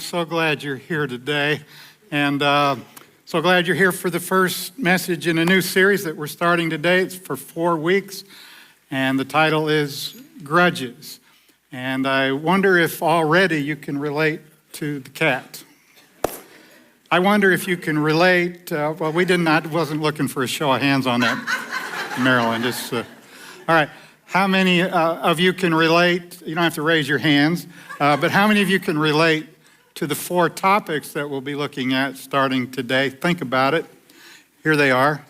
so glad you're here today. And so glad you're here for the first message in a new series that we're starting today. It's for 4 weeks. And the title is Grudges. And I wonder if already you can relate to the cat. I wonder if you can relate. Well, wasn't looking for a show of hands on that, Marilyn. All right. How many of you can relate? You don't have to raise your hands, but how many of you can relate to the 4 topics that we'll be looking at starting today? Think about it. Here they are.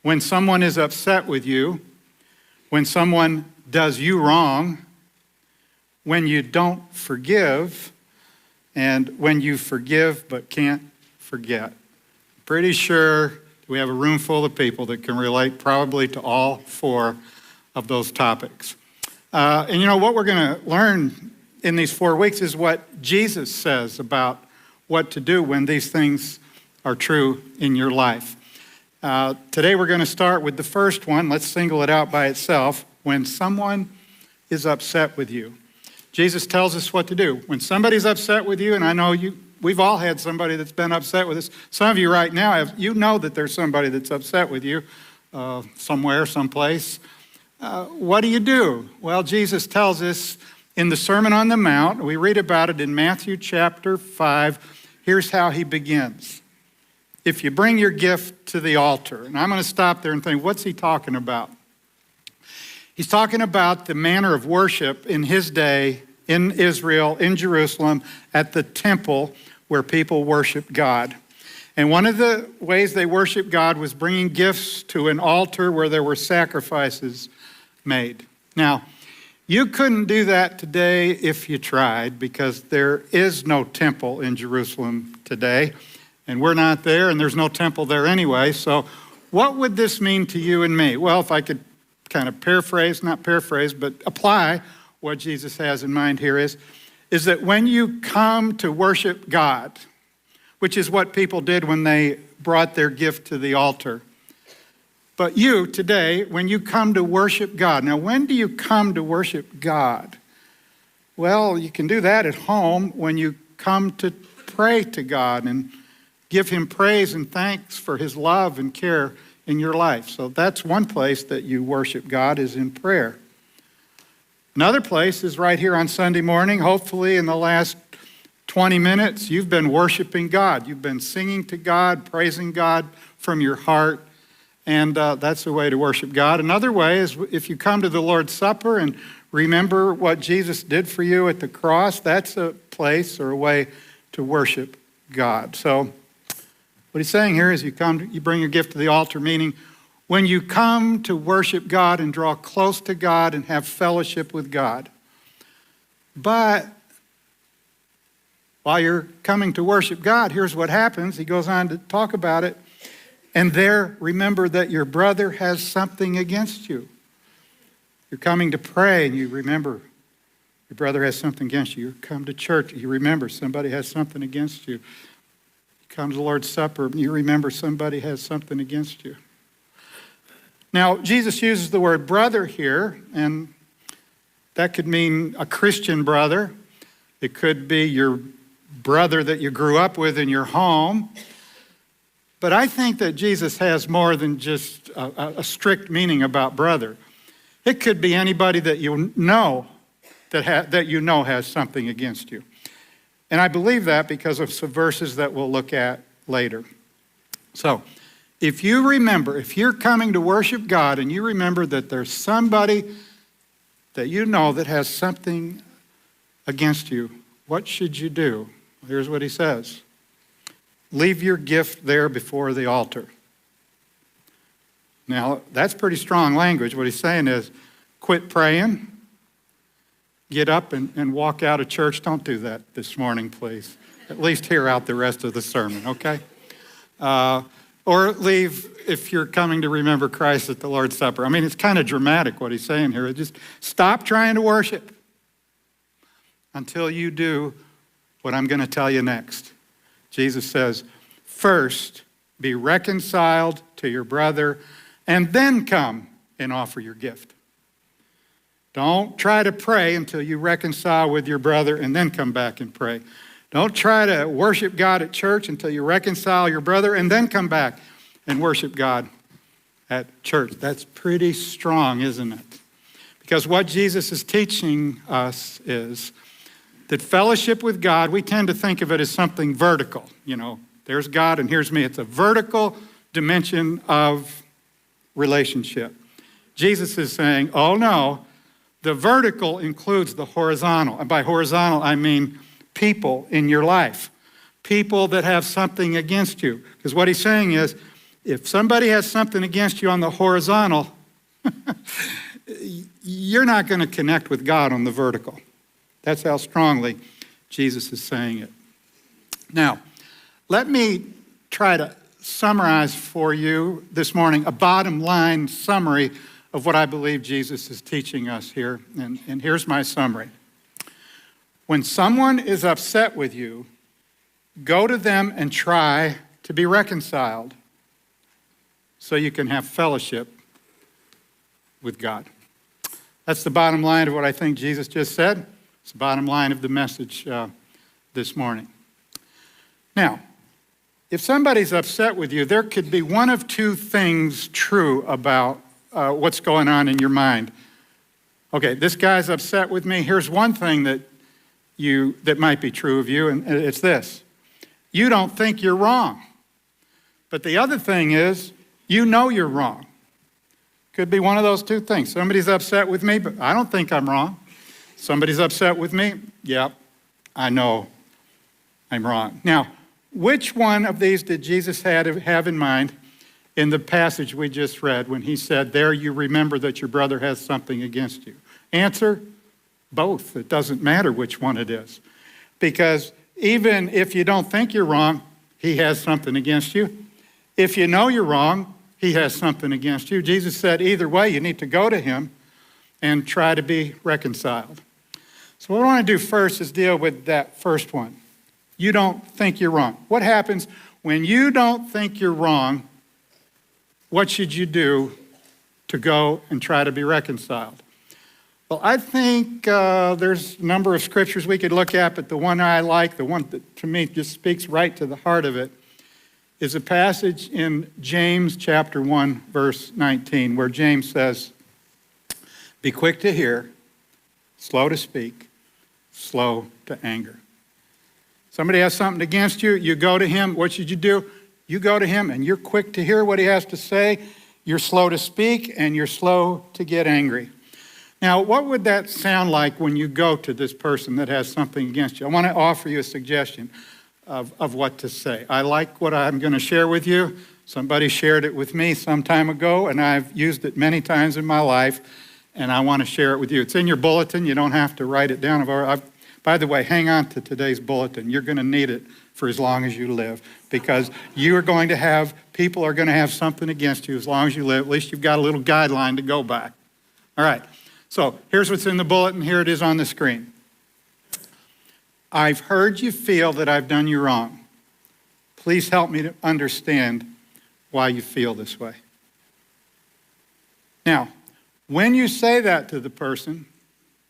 When someone is upset with you, when someone does you wrong, when you don't forgive, and when you forgive but can't forget. Pretty sure we have a room full of people that can relate probably to all 4 of those topics. And you know what we're going to learn in these 4 weeks is what Jesus says about what to do when these things are true in your life. Today we're going to start with the first one. Let's single it out by itself. When someone is upset with you. Jesus tells us what to do. When somebody's upset with you, and I know we've all had somebody that's been upset with us. Some of you right now, you know that there's somebody that's upset with you somewhere, someplace. What do? Well, Jesus tells us in the Sermon on the Mount, we read about it in Matthew chapter 5. Here's how he begins. If you bring your gift to the altar, and I'm going to stop there and think, what's he talking about? He's talking about the manner of worship in his day in Israel, in Jerusalem, at the temple where people worship God. And one of the ways they worshiped God was bringing gifts to an altar where there were sacrifices made. Now, you couldn't do that today if you tried, because there is no temple in Jerusalem today, and we're not there, and there's no temple there anyway. So what would this mean to you and me? Well, if I could kind of not paraphrase, but apply what Jesus has in mind here is that when you come to worship God, which is what people did when they brought their gift to the altar, but you, today, when you come to worship God. Now, when do you come to worship God? Well, you can do that at home when you come to pray to God and give him praise and thanks for his love and care in your life. So that's one place that you worship God, is in prayer. Another place is right here on Sunday morning. Hopefully in the last 20 minutes, you've been worshiping God. You've been singing to God, praising God from your heart. And that's a way to worship God. Another way is if you come to the Lord's Supper and remember what Jesus did for you at the cross, that's a place or a way to worship God. So what he's saying here is you bring your gift to the altar, meaning when you come to worship God and draw close to God and have fellowship with God. But while you're coming to worship God, here's what happens. He goes on to talk about it. And there, remember that your brother has something against you. You're coming to pray and you remember your brother has something against you. You come to church, you remember somebody has something against you. You come to the Lord's Supper and you remember somebody has something against you. Now, Jesus uses the word brother here, and that could mean a Christian brother. It could be your brother that you grew up with in your home. But I think that Jesus has more than just a strict meaning about brother. It could be anybody that you know that you know has something against you. And I believe that because of some verses that we'll look at later. So, if you're coming to worship God and you remember that there's somebody that you know that has something against you, what should you do? Here's what he says. Leave your gift there before the altar. Now, that's pretty strong language. What he's saying is, quit praying, get up and walk out of church. Don't do that this morning, please. At least hear out the rest of the sermon, okay? Or leave if you're coming to remember Christ at the Lord's Supper. I mean, it's kind of dramatic what he's saying here. Just stop trying to worship until you do what I'm going to tell you next. Jesus says, first, be reconciled to your brother, and then come and offer your gift. Don't try to pray until you reconcile with your brother and then come back and pray. Don't try to worship God at church until you reconcile your brother and then come back and worship God at church. That's pretty strong, isn't it? Because what Jesus is teaching us is that fellowship with God, we tend to think of it as something vertical. You know, there's God and here's me. It's a vertical dimension of relationship. Jesus is saying, oh no, the vertical includes the horizontal. And by horizontal, I mean people in your life, people that have something against you. Because what he's saying is, if somebody has something against you on the horizontal, you're not going to connect with God on the vertical. That's how strongly Jesus is saying it. Now, let me try to summarize for you this morning a bottom line summary of what I believe Jesus is teaching us here. And here's my summary. When someone is upset with you, go to them and try to be reconciled so you can have fellowship with God. That's the bottom line of what I think Jesus just said. It's the bottom line of the message this morning. Now, if somebody's upset with you, there could be one of two things true about what's going on in your mind. Okay, this guy's upset with me. Here's one thing that might be true of you, and it's this. You don't think you're wrong. But the other thing is, you know you're wrong. Could be one of those two things. Somebody's upset with me, but I don't think I'm wrong. Somebody's upset with me, yeah, I know I'm wrong. Now, which one of these did Jesus have in mind in the passage we just read when he said, there you remember that your brother has something against you? Answer, both. It doesn't matter which one it is. Because even if you don't think you're wrong, he has something against you. If you know you're wrong, he has something against you. Jesus said either way, you need to go to him and try to be reconciled. So what I want to do first is deal with that first one. You don't think you're wrong. What happens when you don't think you're wrong? What should you do to go and try to be reconciled? Well, I think there's a number of scriptures we could look at, but the one I like, the one that to me just speaks right to the heart of it, is a passage in James chapter 1, verse 19, where James says, be quick to hear, slow to speak, slow to anger. Somebody has something against you, you go to him. What should you do? You go to him and you're quick to hear what he has to say. You're slow to speak and you're slow to get angry. Now, what would that sound like when you go to this person that has something against you? I want to offer you a suggestion of what to say. I like what I'm going to share with you. Somebody shared it with me some time ago, and I've used it many times in my life, and I want to share it with you. It's in your bulletin. You don't have to write it down. By the way, hang on to today's bulletin. You're going to need it for as long as you live, because people are going to have something against you as long as you live. At least you've got a little guideline to go by. All right. So here's what's in the bulletin. Here it is on the screen. I've heard you feel that I've done you wrong. Please help me to understand why you feel this way. Now, when you say that to the person,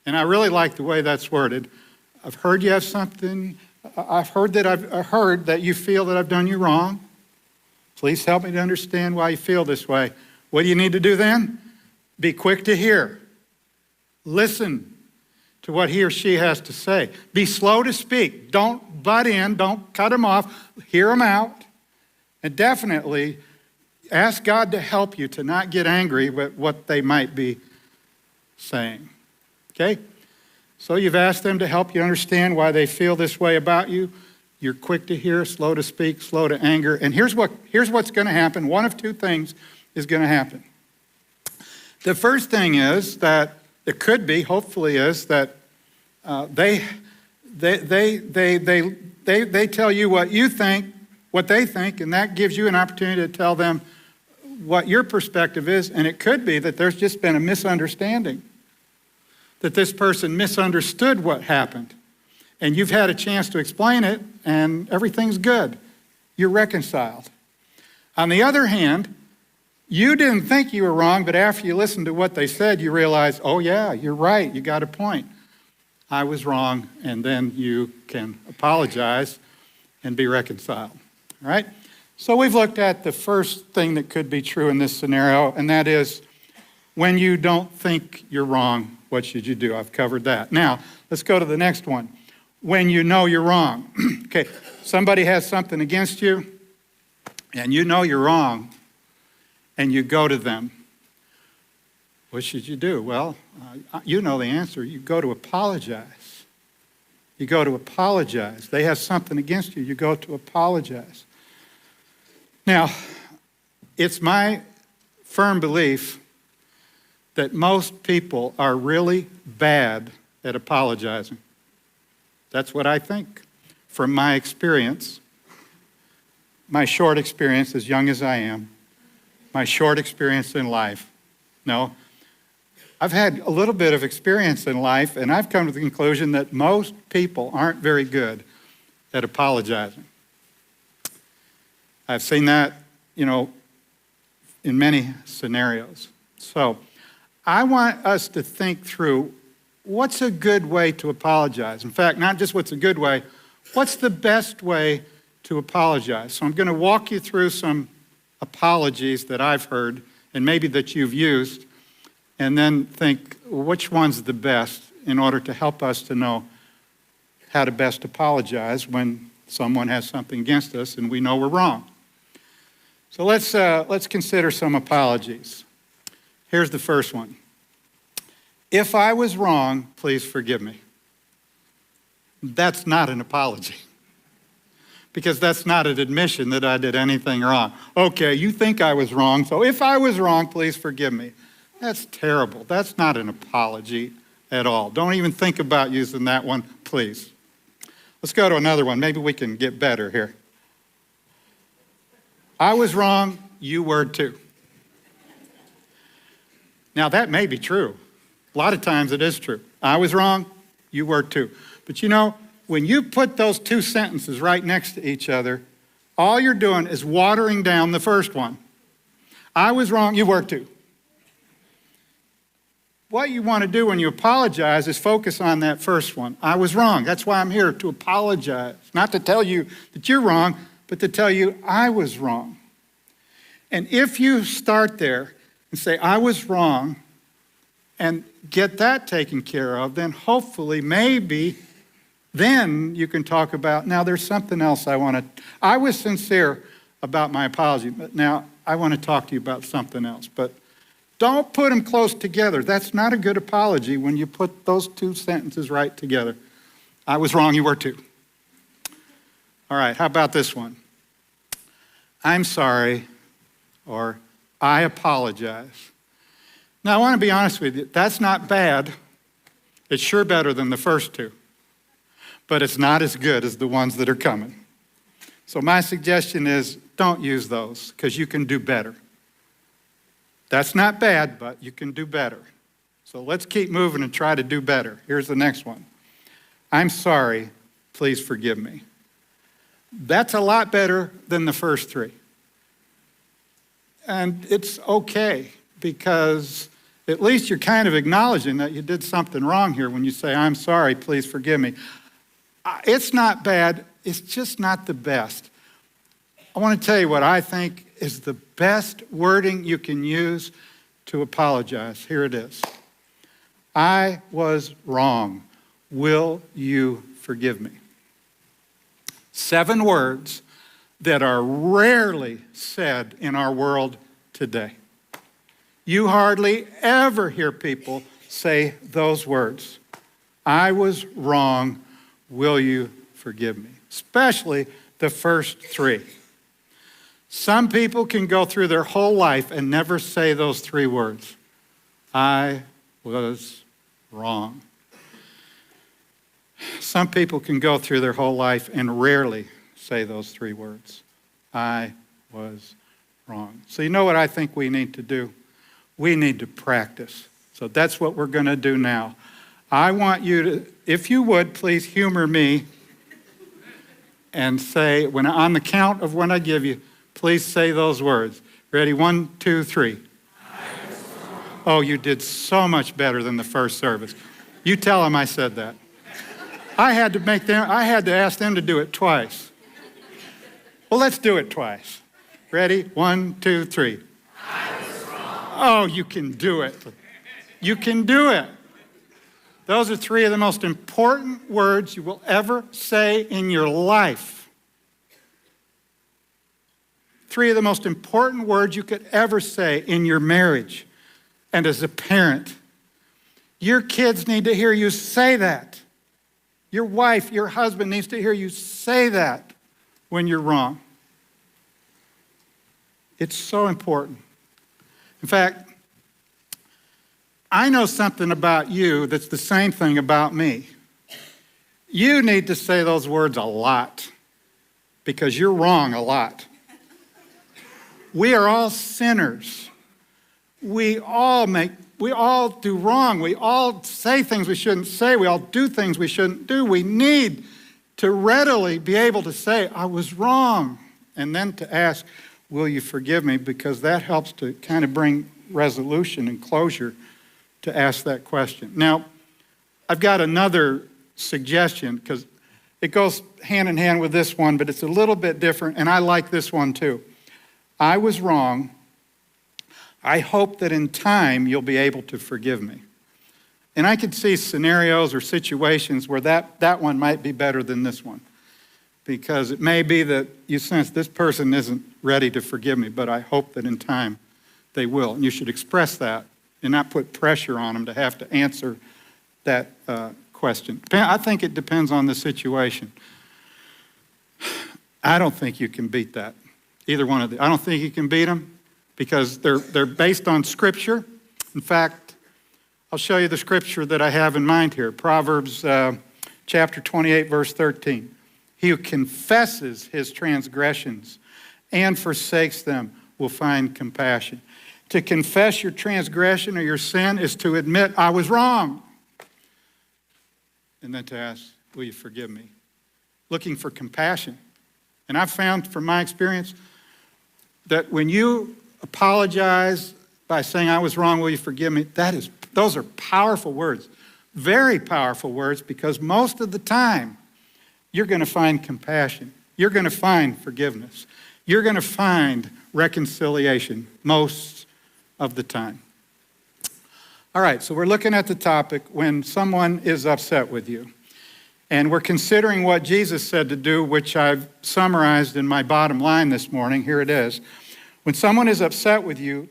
and I really like the way that's worded, I've heard you have something, I've heard that you feel that I've done you wrong. Please help me to understand why you feel this way. What do you need to do then? Be quick to hear. Listen to what he or she has to say. Be slow to speak. Don't butt in. Don't cut them off. Hear them out. And definitely ask God to help you to not get angry with what they might be saying. Okay? So you've asked them to help you understand why they feel this way about you. You're quick to hear, slow to speak, slow to anger. And here's what's going to happen. One of two things is going to happen. The first thing is that it could be, hopefully, is that they tell you what you think, what they think, and that gives you an opportunity to tell them what your perspective is. And it could be that there's just been a misunderstanding, that this person misunderstood what happened, and you've had a chance to explain it, and everything's good. You're reconciled. On the other hand, you didn't think you were wrong, but after you listened to what they said, you realized, oh yeah, you're right, you got a point. I was wrong, and then you can apologize and be reconciled. All right? So we've looked at the first thing that could be true in this scenario, and that is when you don't think you're wrong, what should you do? I've covered that. Now, let's go to the next one. When you know you're wrong. Okay, somebody has something against you, and you know you're wrong, and you go to them. What should you do? Well, you know the answer. You go to apologize. You go to apologize. They have something against you. You go to apologize. Now, it's my firm belief that most people are really bad at apologizing. That's what I think from my experience, my short experience, as young as I am, my short experience in life. No, I've had a little bit of experience in life, and I've come to the conclusion that most people aren't very good at apologizing. I've seen that, in many scenarios. So I want us to think through what's a good way to apologize. In fact, not just what's a good way, what's the best way to apologize? So I'm going to walk you through some apologies that I've heard and maybe that you've used, and then think which one's the best in order to help us to know how to best apologize when someone has something against us and we know we're wrong. So let's consider some apologies. Here's the first one. If I was wrong, please forgive me. That's not an apology, because that's not an admission that I did anything wrong. Okay, you think I was wrong, so if I was wrong, please forgive me. That's terrible. That's not an apology at all. Don't even think about using that one, please. Let's go to another one. Maybe we can get better here. I was wrong, you were too. Now that may be true. A lot of times it is true. I was wrong, you were too. But when you put those two sentences right next to each other, all you're doing is watering down the first one. I was wrong, you were too. What you want to do when you apologize is focus on that first one. I was wrong. That's why I'm here, to apologize. Not to tell you that you're wrong, but to tell you I was wrong. And if you start there and say, I was wrong, and get that taken care of, then hopefully, maybe, then you can talk about, now there's something else I was sincere about my apology, but now I want to talk to you about something else. But don't put them close together. That's not a good apology when you put those two sentences right together. I was wrong, you were too. All right, how about this one? I'm sorry, or I apologize. Now, I want to be honest with you. That's not bad. It's sure better than the first two. But it's not as good as the ones that are coming. So my suggestion is don't use those, because you can do better. That's not bad, but you can do better. So let's keep moving and try to do better. Here's the next one. I'm sorry, please forgive me. That's a lot better than the first three. And it's okay, because at least you're kind of acknowledging that you did something wrong here when you say, I'm sorry, please forgive me. It's not bad, it's just not the best. I want to tell you what I think is the best wording you can use to apologize. Here it is. I was wrong. Will you forgive me? 7 words that are rarely said in our world today. You hardly ever hear people say those words. I was wrong. Will you forgive me? Especially the first 3. Some people can go through their whole life and never say those 3 words. I was wrong. Some people can go through their whole life and rarely say those 3 words. I was wrong. So you know what I think we need to do? We need to practice. So that's what we're going to do now. I want you to, if you would, please humor me and say, on the count of when I give you, please say those words. Ready? 1, 2, 3. Oh, you did so much better than the first service. You tell them I said that. I had to ask them to do it twice. Well, let's do it twice. Ready? 1, 2, 3. I was wrong. Oh, you can do it. You can do it. Those are 3 of the most important words you will ever say in your life. 3 of the most important words you could ever say in your marriage and as a parent. Your kids need to hear you say that. Your wife, your husband needs to hear you say that when you're wrong. It's so important. In fact, I know something about you that's the same thing about me. You need to say those words a lot because you're wrong a lot. We are all sinners. We all do wrong. We all say things we shouldn't say. We all do things we shouldn't do. We need to readily be able to say, I was wrong, and then to ask, will you forgive me? Because that helps to kind of bring resolution and closure to ask that question. Now, I've got another suggestion because it goes hand in hand with this one, but it's a little bit different, and I like this one too. I was wrong. I hope that in time you'll be able to forgive me. And I could see scenarios or situations where that one might be better than this one. Because it may be that you sense this person isn't ready to forgive me, but I hope that in time they will. And you should express that and not put pressure on them to have to answer that question. I think it depends on the situation. I don't think you can beat that. Either one of them. I don't think you can beat them because they're based on Scripture. In fact, I'll show you the Scripture that I have in mind here. Proverbs chapter 28, verse 13. He who confesses his transgressions and forsakes them will find compassion. To confess your transgression or your sin is to admit, I was wrong. And then to ask, will you forgive me? Looking for compassion. And I've found from my experience that when you apologize by saying, I was wrong, will you forgive me? Those are powerful words. Very powerful words because most of the time, you're going to find compassion. You're going to find forgiveness. You're going to find reconciliation most of the time. All right, so we're looking at the topic when someone is upset with you. And we're considering what Jesus said to do, which I've summarized in my bottom line this morning. Here it is. When someone is upset with you,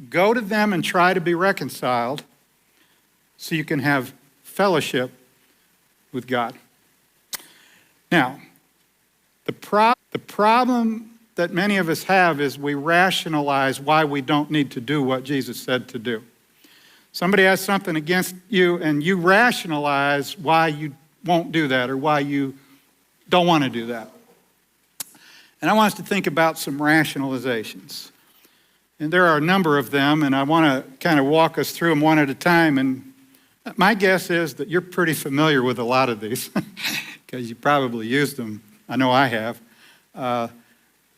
go to them and try to be reconciled so you can have fellowship with God. Now, the problem that many of us have is we rationalize why we don't need to do what Jesus said to do. Somebody has something against you and you rationalize why you won't do that or why you don't want to do that. And I want us to think about some rationalizations. And there are a number of them, and I want to kind of walk us through them one at a time. And my guess is that you're pretty familiar with a lot of these because you probably used them. I know I have.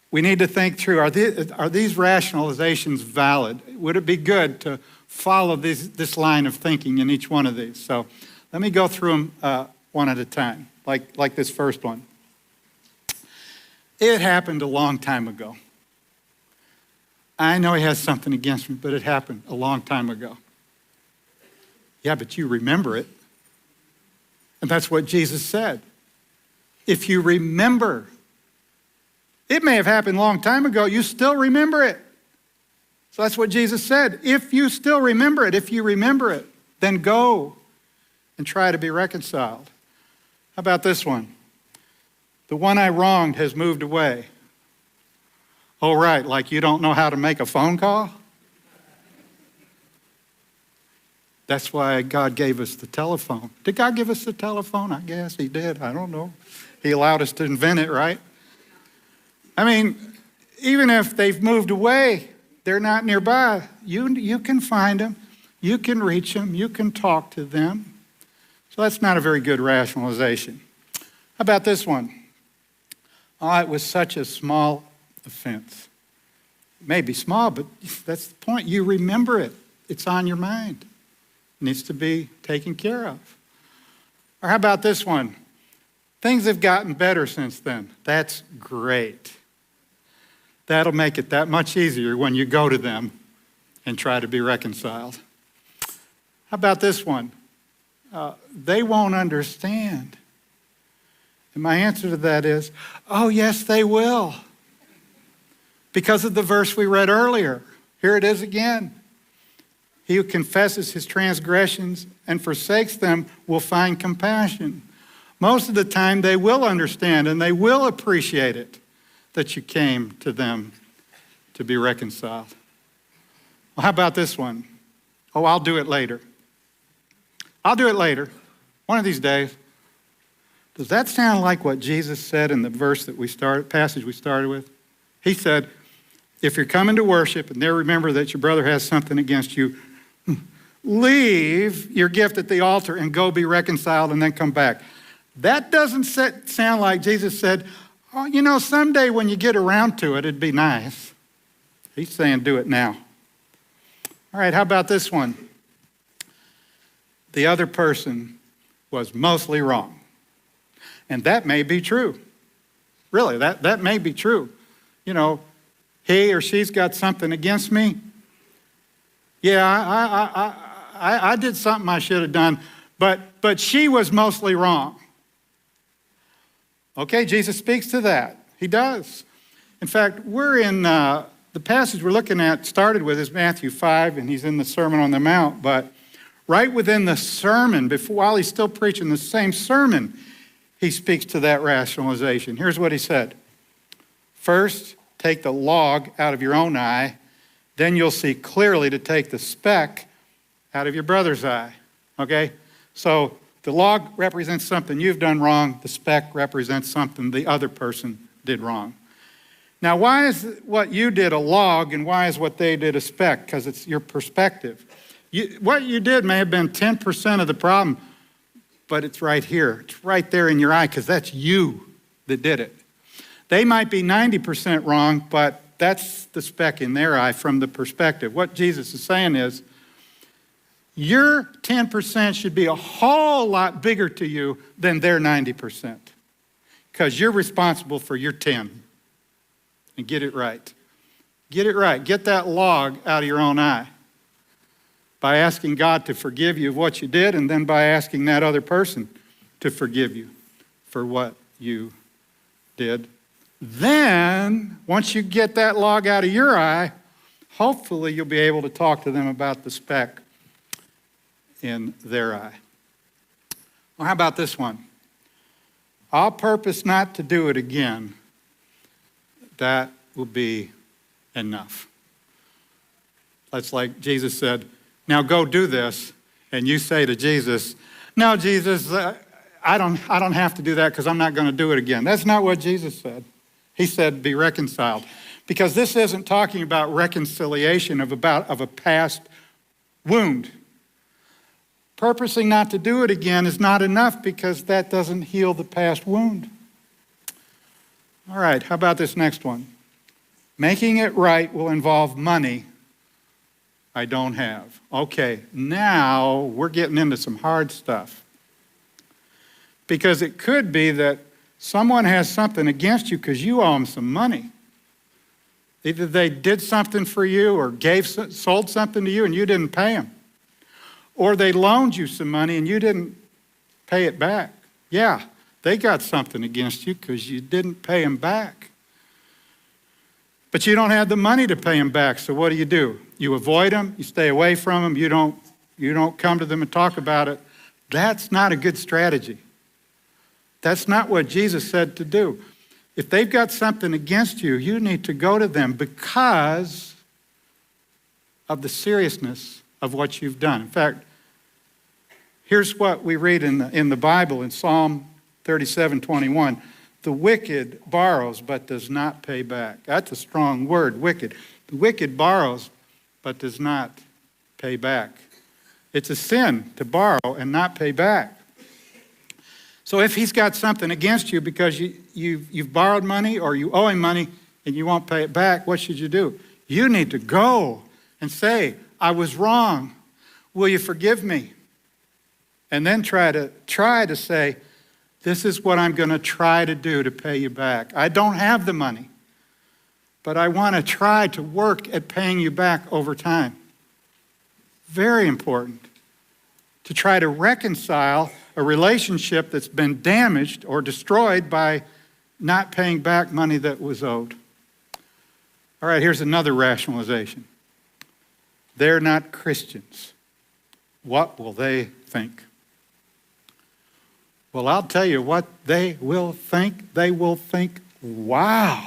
We need to think through, are these rationalizations valid? Would it be good to follow this line of thinking in each one of these? So let me go through them one at a time, like this first one. It happened a long time ago. I know he has something against me, but it happened a long time ago. Yeah, but you remember it. And that's what Jesus said. If you remember, it may have happened a long time ago, you still remember it. So that's what Jesus said. If you still remember it, if you remember it, then go and try to be reconciled. How about this one? The one I wronged has moved away. Oh, right, like you don't know how to make a phone call? That's why God gave us the telephone. Did God give us the telephone? I guess he did. I don't know. He allowed us to invent it, right? I mean, even if they've moved away, they're not nearby. You can find them. You can reach them. You can talk to them. So that's not a very good rationalization. How about this one? Oh, it was such a small offense. It may be small, but that's the point. You remember it. It's on your mind. It needs to be taken care of. Or how about this one? Things have gotten better since then. That's great. That'll make it that much easier when you go to them and try to be reconciled. How about this one? They won't understand. And my answer to that is, oh, yes, they will. Because of the verse we read earlier. Here it is again. He who confesses his transgressions and forsakes them will find compassion. Most of the time, they will understand and they will appreciate it that you came to them to be reconciled. Well, how about this one? Oh, I'll do it later. I'll do it later, one of these days. Does that sound like what Jesus said in the passage we started with? He said, if you're coming to worship and there remember that your brother has something against you, leave your gift at the altar and go be reconciled and then come back. That doesn't sound like Jesus said, oh, someday when you get around to it, it'd be nice. He's saying do it now. All right, how about this one? The other person was mostly wrong. And that may be true. Really, that may be true. He or she's got something against me. Yeah, I did something I should have done, but she was mostly wrong. Okay, Jesus speaks to that. He does. In fact, we're in the passage we're looking at started with is Matthew 5, and he's in the Sermon on the Mount, but right within the sermon, while he's still preaching the same sermon, he speaks to that rationalization. Here's what he said. First, take the log out of your own eye, then you'll see clearly to take the speck out of your brother's eye. Okay? So the log represents something you've done wrong. The speck represents something the other person did wrong. Now, why is what you did a log and why is what they did a speck? Because it's your perspective. What you did may have been 10% of the problem, but it's right here. It's right there in your eye because that's you that did it. They might be 90% wrong, but that's the speck in their eye from the perspective. What Jesus is saying is, your 10% should be a whole lot bigger to you than their 90% because you're responsible for your 10. And get it right. Get it right. Get that log out of your own eye by asking God to forgive you of what you did and then by asking that other person to forgive you for what you did. Then, once you get that log out of your eye, hopefully you'll be able to talk to them about the speck in their eye. Well, how about this one? I'll purpose not to do it again. That will be enough. That's like Jesus said, now go do this. And you say to Jesus, no, Jesus, I don't have to do that because I'm not going to do it again. That's not what Jesus said. He said, be reconciled. Because this isn't talking about reconciliation of a past wound. Purposing not to do it again is not enough because that doesn't heal the past wound. All right, how about this next one? Making it right will involve money I don't have. Okay, now we're getting into some hard stuff. Because it could be that someone has something against you because you owe them some money. Either they did something for you or sold something to you and you didn't pay them. Or they loaned you some money and you didn't pay it back. Yeah, they got something against you because you didn't pay them back. But you don't have the money to pay them back, so what do? You avoid them, you stay away from them, you don't come to them and talk about it. That's not a good strategy. That's not what Jesus said to do. If they've got something against you, you need to go to them because of the seriousness of what you've done. In fact, here's what we read in the Bible in Psalm 37:21. The wicked borrows but does not pay back. That's a strong word, wicked. The wicked borrows but does not pay back. It's a sin to borrow and not pay back. So if he's got something against you because you've borrowed money or you owe him money and you won't pay it back, what should you do? You need to go and say, I was wrong. Will you forgive me? And then try to say, This is what I'm going to try to do to pay you back. I don't have the money, but I want to try to work at paying you back over time. Very important to try to reconcile a relationship that's been damaged or destroyed by not paying back money that was owed. All right, here's another rationalization. They're not Christians. What will they think? Well, I'll tell you what they will think. They will think, wow.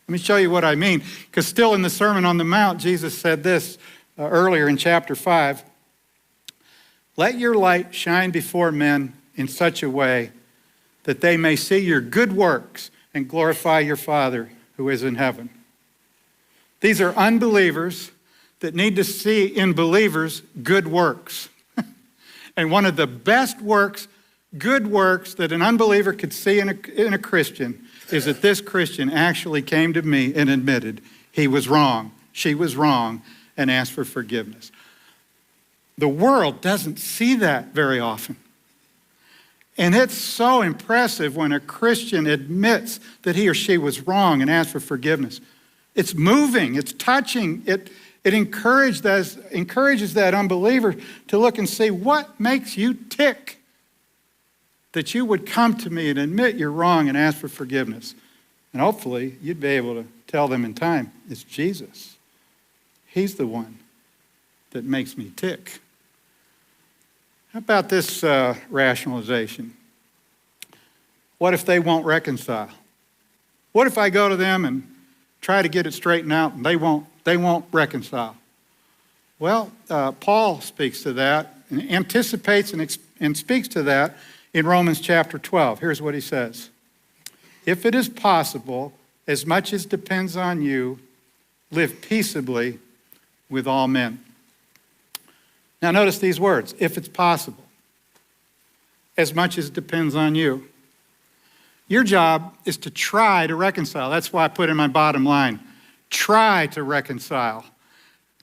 Let me show you what I mean. Because still in the Sermon on the Mount, Jesus said this earlier in chapter 5. Let your light shine before men in such a way that they may see your good works and glorify your Father who is in heaven. These are unbelievers that need to see in believers good works. And one of the best works, good works that an unbeliever could see in a Christian is that this Christian actually came to me and admitted he was wrong, she was wrong, and asked for forgiveness. The world doesn't see that very often. And it's so impressive when a Christian admits that he or she was wrong and asks for forgiveness. It's moving, it's touching, it encourages that unbeliever to look and see what makes you tick, that you would come to me and admit you're wrong and ask for forgiveness. And hopefully you'd be able to tell them in time, it's Jesus. He's the one that makes me tick. How about this rationalization? What if they won't reconcile? What if I go to them and try to get it straightened out and they won't reconcile? Well, Paul speaks to that and anticipates and speaks to that in Romans chapter 12. Here's what he says. If it is possible, as much as depends on you, live peaceably with all men. Now notice these words, if it's possible, as much as depends on you. Your job is to try to reconcile. That's why I put in my bottom line, try to reconcile.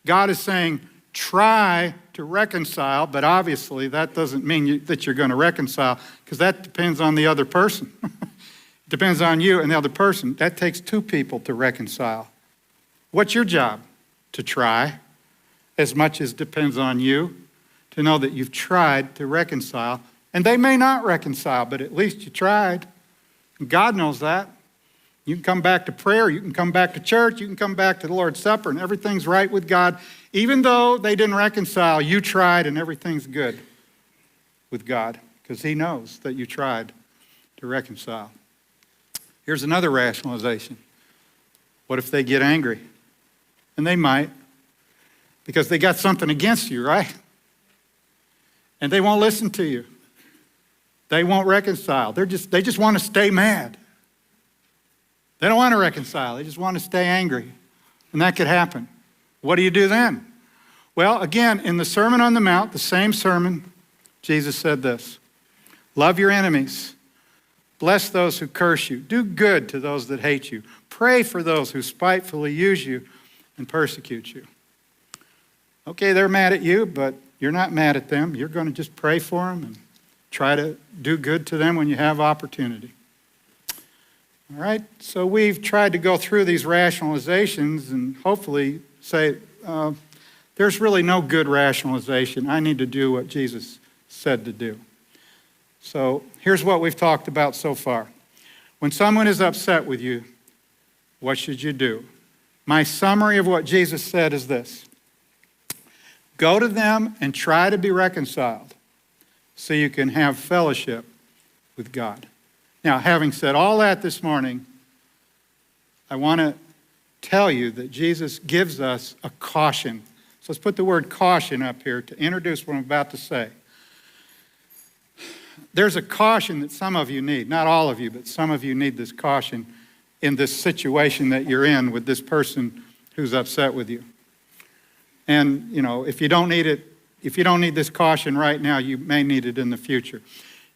God is saying, try to reconcile, but obviously that doesn't mean that you're going to reconcile, because that depends on the other person. It depends on you and the other person. That takes two people to reconcile. What's your job? To try, as much as depends on you, to know that you've tried to reconcile. And they may not reconcile, but at least you tried. God knows that. You can come back to prayer, you can come back to church, you can come back to the Lord's Supper, and everything's right with God. Even though they didn't reconcile, you tried, and everything's good with God, because he knows that you tried to reconcile. Here's another rationalization. What if they get angry? And they might, because they got something against you, right? And they won't listen to you. They won't reconcile. They just want to stay mad. They don't want to reconcile. They just want to stay angry. And that could happen. What do you do then? Well, again, in the Sermon on the Mount, the same sermon, Jesus said this. Love your enemies. Bless those who curse you. Do good to those that hate you. Pray for those who spitefully use you and persecute you. Okay, they're mad at you, but you're not mad at them. You're going to just pray for them and try to do good to them when you have opportunity. All right, so we've tried to go through these rationalizations and hopefully say, there's really no good rationalization. I need to do what Jesus said to do. So here's what we've talked about so far. When someone is upset with you, what should you do? My summary of what Jesus said is this. Go to them and try to be reconciled so you can have fellowship with God. Now, having said all that this morning, I want to tell you that Jesus gives us a caution. So let's put the word caution up here to introduce what I'm about to say. There's a caution that some of you need, not all of you, but some of you need this caution in this situation that you're in with this person who's upset with you. And, if you don't need it, if you don't need this caution right now, you may need it in the future.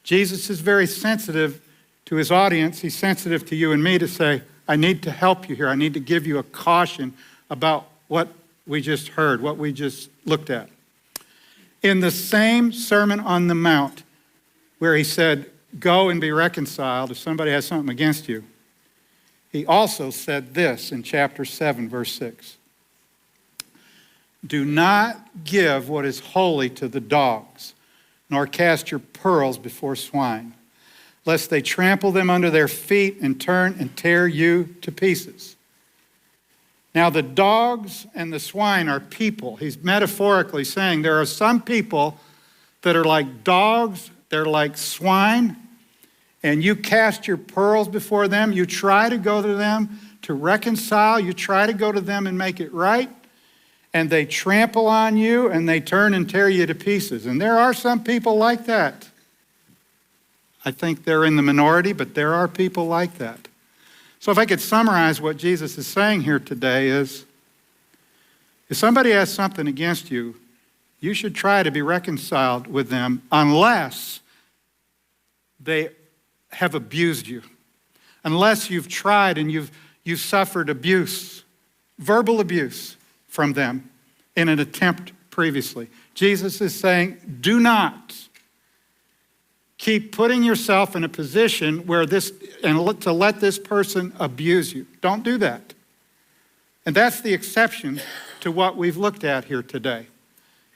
Jesus is very sensitive to his audience. He's sensitive to you and me to say, I need to help you here. I need to give you a caution about what we just heard, what we just looked at. In the same Sermon on the Mount, where he said, go and be reconciled if somebody has something against you, he also said this in chapter 7, verse 6. Do not give what is holy to the dogs, nor cast your pearls before swine, lest they trample them under their feet and turn and tear you to pieces. Now, the dogs and the swine are people. He's metaphorically saying there are some people that are like dogs, they're like swine, and you cast your pearls before them. You try to go to them to reconcile. You try to go to them and make it right, and they trample on you, and they turn and tear you to pieces. And there are some people like that. I think they're in the minority, but there are people like that. So if I could summarize what Jesus is saying here today is, if somebody has something against you, you should try to be reconciled with them unless they have abused you. Unless you've tried and you've suffered abuse, verbal abuse from them in an attempt previously. Jesus is saying, do not keep putting yourself in a position where to let this person abuse you. Don't do that. And that's the exception to what we've looked at here today.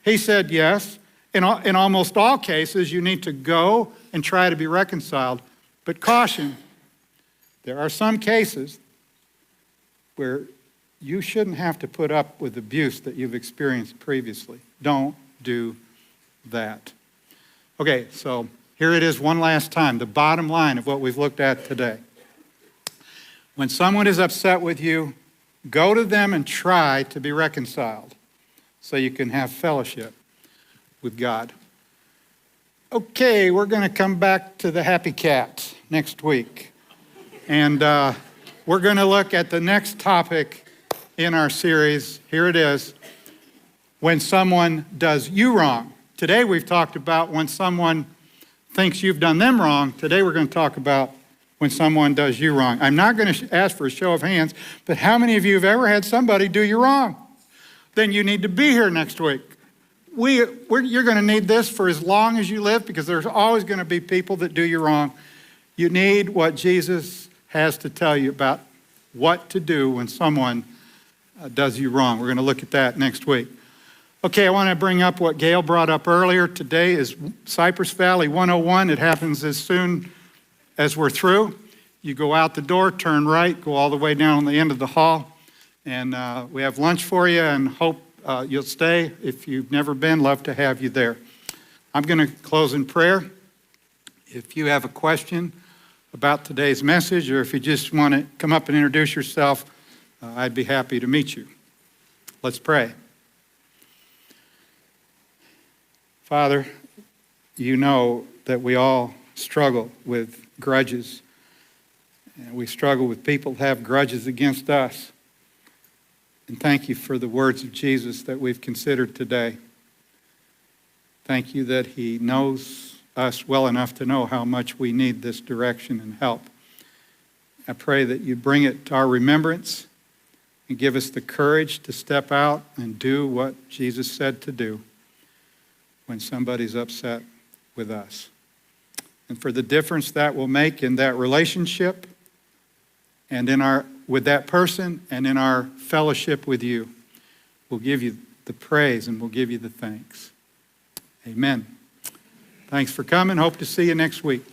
He said, yes, in almost all cases, you need to go and try to be reconciled. But caution, there are some cases where you shouldn't have to put up with abuse that you've experienced previously. Don't do that. Okay, so here it is one last time, the bottom line of what we've looked at today. When someone is upset with you, go to them and try to be reconciled so you can have fellowship with God. Okay, we're going to come back to the happy cat next week. And we're going to look at the next topic in our series. Here it is, when someone does you wrong. Today we've talked about when someone thinks you've done them wrong. Today we're going to talk about when someone does you wrong. I'm not going to ask for a show of hands, but how many of you have ever had somebody do you wrong? Then you need to be here next week. You're going to need this for as long as you live, because there's always going to be people that do you wrong. You need what Jesus has to tell you about what to do when someone does you wrong. We're going to look at that next week. Okay, I want to bring up what Gail brought up earlier. Today is Cypress Valley 101. It happens as soon as we're through. You go out the door, turn right, go all the way down on the end of the hall, and we have lunch for you, and hope you'll stay. If you've never been, love to have you there. I'm going to close in prayer. If you have a question about today's message, or if you just want to come up and introduce yourself, I'd be happy to meet you. Let's pray. Father, you know that we all struggle with grudges. And we struggle with people who have grudges against us. And thank you for the words of Jesus that we've considered today. Thank you that he knows us well enough to know how much we need this direction and help. I pray that you bring it to our remembrance and give us the courage to step out and do what Jesus said to do when somebody's upset with us. And for the difference that will make in that relationship and with that person and in our fellowship with you, we'll give you the praise and we'll give you the thanks. Amen. Thanks for coming. Hope to see you next week.